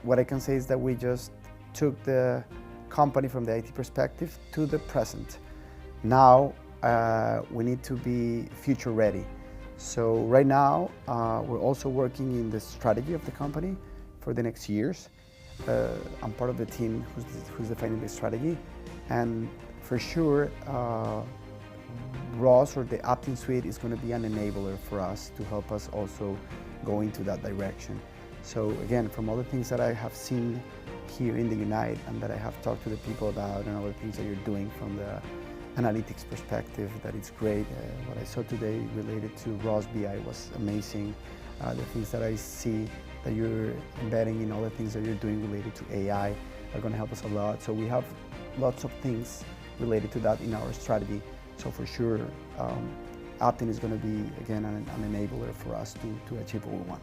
what I can say is that we just took the company from the IT perspective to the present. Now we need to be future ready. So right now we're also working in the strategy of the company for the next years. I'm part of the team who's defining the strategy, and for sure ROS, or the Aptean suite, is going to be an enabler for us to help us also go into that direction. So again, from all the things that I have seen here in the Unite and that I have talked to the people about, and all the things that you're doing from the analytics perspective, that it's great. What I saw today related to ROS BI was amazing. The things that I see that you're embedding in all the things that you're doing related to AI are going to help us a lot. So we have lots of things related to that in our strategy. So for sure, Aptean is going to be, again, an enabler for us to achieve what we want.